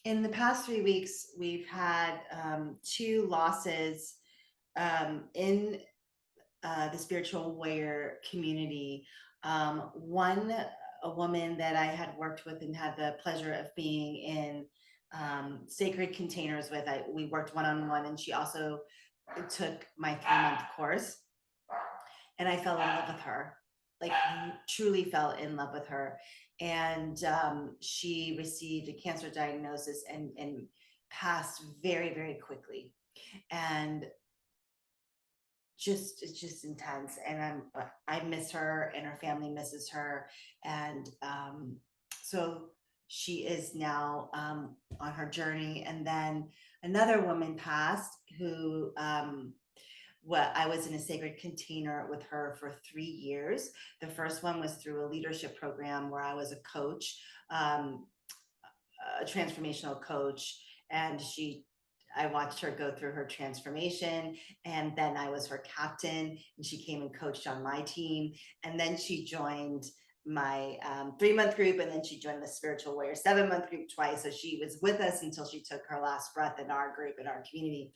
In the past 3 weeks, we've had two losses in the spiritual warrior community. One, a woman that I had worked with and had the pleasure of being in sacred containers with. We worked one on one, and she also took my 3 month course, and I fell in love with her. Like, truly fell in love with her. And she received a cancer diagnosis and passed very, very quickly. And it's just intense. And I miss her, and her family misses her. And so she is now on her journey. And then another woman passed who what I was in a sacred container with her for 3 years. The first one was through a leadership program where I was a coach, um, a transformational coach, and I watched her go through her transformation, and then I was her captain, and she came and coached on my team, and then she joined my 3 month group, and then she joined the spiritual warrior 7 month group twice. So she was with us until she took her last breath in our group, in our community.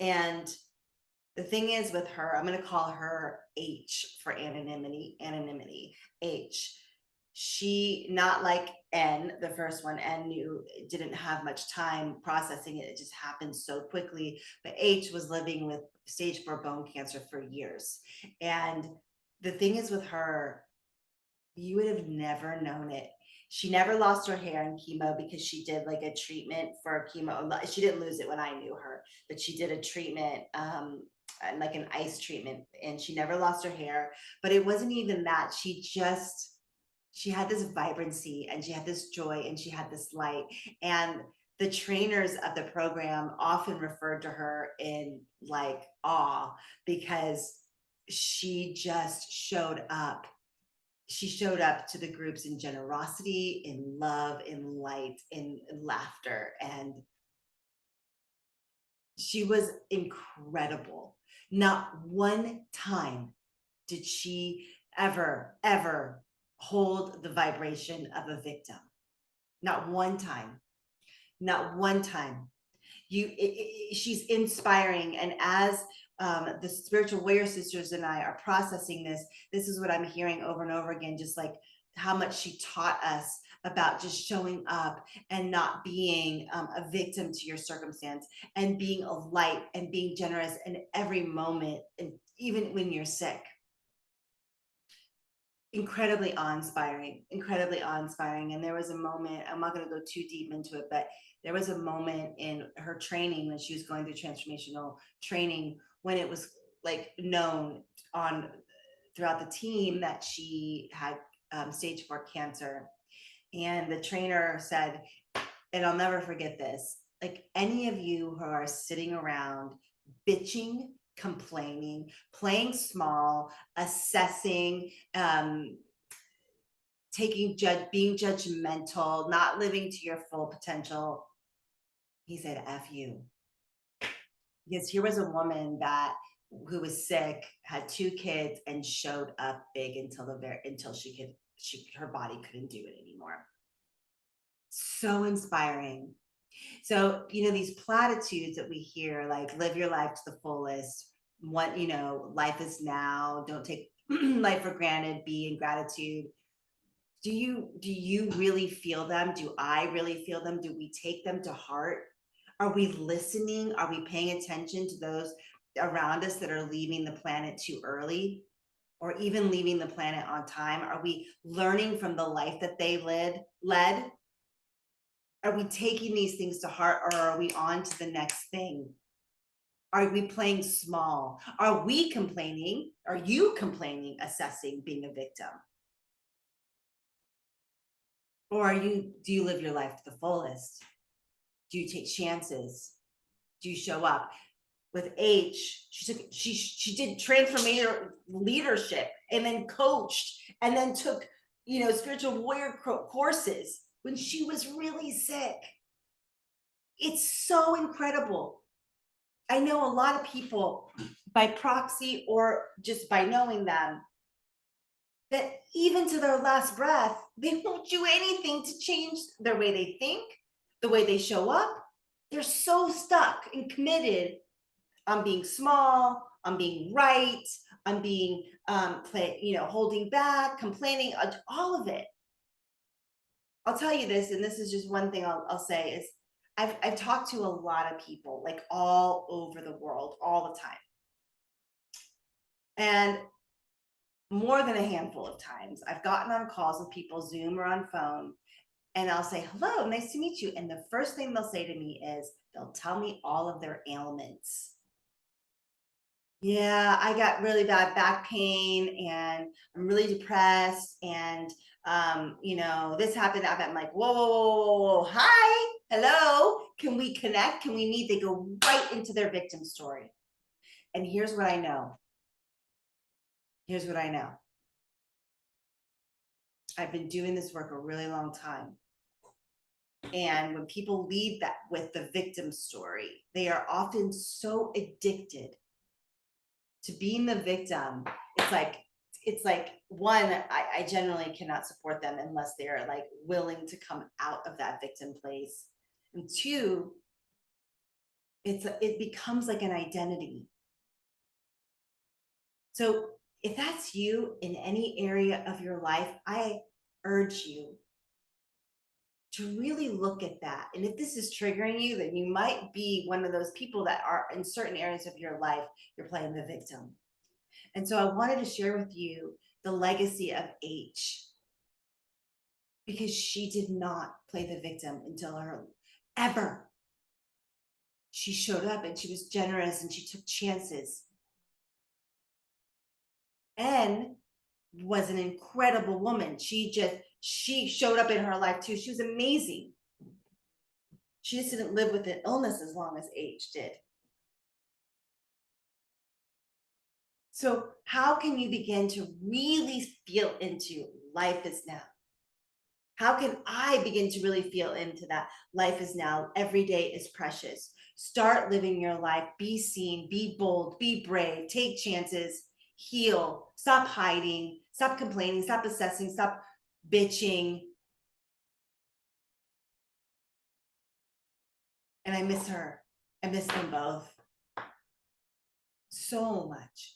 And the thing is with her, I'm going to call her H for anonymity. H. She, not like N, the first one. N didn't have much time processing it. It just happened so quickly. But H was living with stage 4 bone cancer for years. And the thing is with her, you would have never known it. She never lost her hair in chemo because she did like a treatment for chemo. She didn't lose it when I knew her, but she did a treatment, like an ice treatment, and she never lost her hair. But it wasn't even that. She had this vibrancy, and she had this joy, and she had this light. And the trainers of the program often referred to her in like awe because she just showed up. She showed up to the groups in generosity, in love, in light, in laughter, and she was incredible. Not one time did she ever hold the vibration of a victim. Not one time. Not one time. She's inspiring. And as the spiritual warrior sisters and I are processing this is what I'm hearing over and over again, just like how much she taught us about just showing up and not being a victim to your circumstance, and being a light and being generous in every moment, and even when you're sick. Incredibly awe-inspiring. And there was a moment, I'm not going to go too deep into it, but there was a moment in her training when she was going through transformational training, when it was like known on throughout the team that she had stage 4 cancer. And the trainer said, and I'll never forget this, like, any of you who are sitting around bitching, complaining, playing small, assessing, being judgmental, not living to your full potential, he said, F you. Because here was a woman who was sick, had 2 kids, and showed up big until her body couldn't do it anymore. So inspiring. So, these platitudes that we hear, like live your life to the fullest, life is now, don't take life for granted, be in gratitude. Do you really feel them? Do I really feel them? Do we take them to heart? Are we listening? Are we paying attention to those around us that are leaving the planet too early, or even leaving the planet on time? Are we learning from the life that they led? Are we taking these things to heart, or are we on to the next thing? Are we playing small? Are we complaining? Are you complaining, assessing, being a victim? Or do you live your life to the fullest? Do you take chances? Do you show up? With H, she did transformational leadership, and then coached, and then took spiritual warrior courses when she was really sick. It's so incredible. I know a lot of people by proxy or just by knowing them that even to their last breath, they won't do anything to change their way they think, the way they show up. They're so stuck and committed on being small, on being right, on being holding back, complaining, all of it. I'll tell you this, and this is just one thing I'll say is I've talked to a lot of people like all over the world all the time. And more than a handful of times, I've gotten on calls with people, Zoom or on phone, and I'll say, hello, nice to meet you. And the first thing they'll say to me is, they'll tell me all of their ailments. Yeah, I got really bad back pain and I'm really depressed. And, this happened. I'm like, whoa, whoa, whoa, whoa, whoa, hi, hello. Can we connect? Can we meet? They go right into their victim story. And here's what I know. Here's what I know. I've been doing this work a really long time. And when people leave that with the victim story, they are often so addicted to being the victim. It's like one, I generally cannot support them unless they're like willing to come out of that victim place. And two, it becomes like an identity. So if that's you in any area of your life, I urge you to really look at that. And if this is triggering you, then you might be one of those people that are in certain areas of your life, you're playing the victim. And so I wanted to share with you the legacy of H, because she did not play the victim until her ever. She showed up and she was generous and she took chances. N was an incredible woman. She showed up in her life too. She was amazing. She just didn't live with an illness as long as H did. So how can you begin to really feel into life is now? How can I begin to really feel into that? Life is now, every day is precious. Start living your life, be seen, be bold, be brave, take chances, heal, stop hiding, stop complaining, stop assessing, stop bitching. And I miss her. I miss them both so much.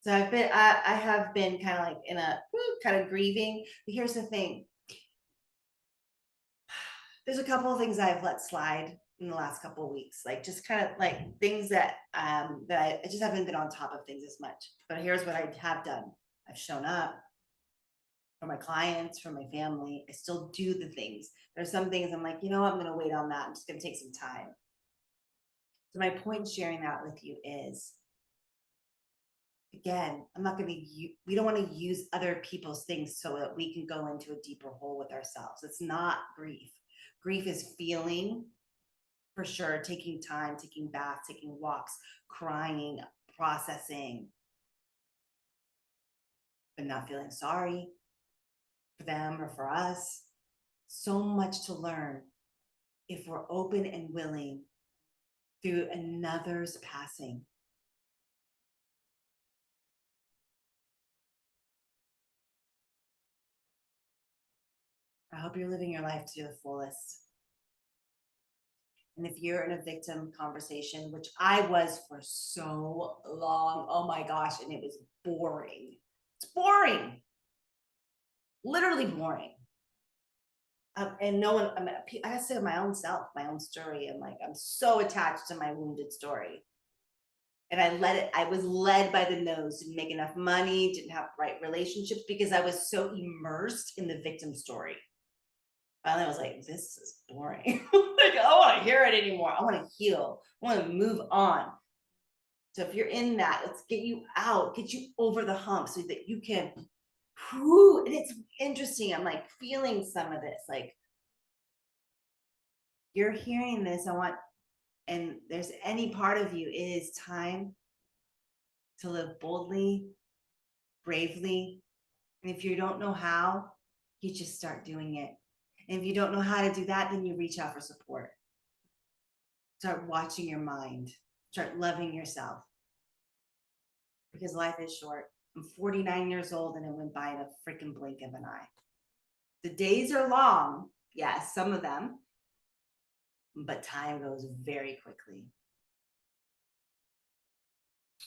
So I have been kind of like in a kind of grieving. But here's the thing. There's a couple of things I've let slide in the last couple of weeks, like just kind of like things that I just haven't been on top of things as much. But here's what I have done. I've shown up for my clients, for my family. I still do the things. There's some things I'm like, I'm going to wait on that. I'm just going to take some time. So my point in sharing that with you is, again, I'm not going to, we don't want to use other people's things so that we can go into a deeper hole with ourselves. It's not grief. Grief is feeling, for sure, taking time, taking baths, taking walks, crying, processing, but not feeling sorry for them or for us. So much to learn if we're open and willing through another's passing. I hope you're living your life to the fullest. And if you're in a victim conversation, which I was for so long, oh my gosh, and it was boring. It's boring. Literally boring. And no one, I gotta say my own self, my own story. I'm like, I'm so attached to my wounded story. And I was led by the nose, didn't make enough money, didn't have right relationships because I was so immersed in the victim story. Finally, I was like, this is boring. Like, I don't want to hear it anymore. I want to heal. I want to move on. So if you're in that, let's get you out, get you over the hump so that you can, and it's interesting. I'm like feeling some of this, like you're hearing this. And there's any part of you, it is time to live boldly, bravely. And if you don't know how, you just start doing it. And if you don't know how to do that, then you reach out for support. Start watching your mind, start loving yourself, because life is short. I'm 49 years old and it went by in a freaking blink of an eye. The days are long, yes, some of them, but time goes very quickly.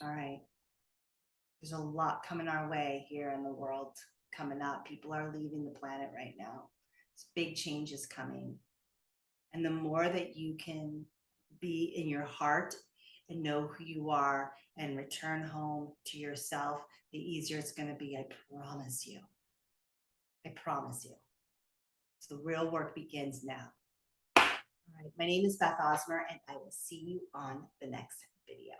All right. There's a lot coming our way here in the world coming up. People are leaving the planet right now. It's big changes coming. And the more that you can be in your heart and know who you are and return home to yourself, the easier it's going to be. I promise you. I promise you. So the real work begins now. All right. My name is Beth Osmer, and I will see you on the next video.